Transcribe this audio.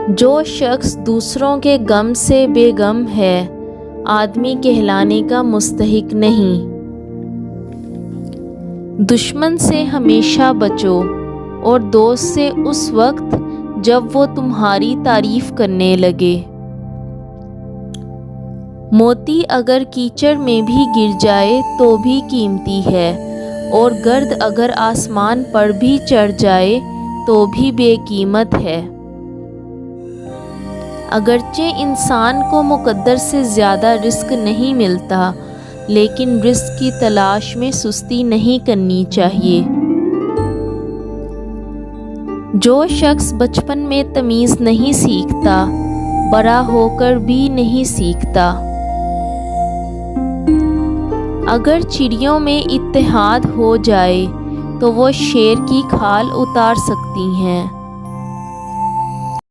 جو شخص دوسروں کے غم سے بے غم ہے آدمی کہلانے کا مستحق نہیں۔ دشمن سے ہمیشہ بچو اور دوست سے اس وقت جب وہ تمہاری تعریف کرنے لگے۔ موتی اگر کیچڑ میں بھی گر جائے تو بھی قیمتی ہے، اور گرد اگر آسمان پر بھی چڑھ جائے تو بھی بے قیمت ہے۔ اگرچہ انسان کو مقدر سے زیادہ رزق نہیں ملتا، لیکن رزق کی تلاش میں سستی نہیں کرنی چاہیے۔ جو شخص بچپن میں تمیز نہیں سیکھتا، بڑا ہو کر بھی نہیں سیکھتا۔ اگر چڑیوں میں اتحاد ہو جائے تو وہ شیر کی کھال اتار سکتی ہیں۔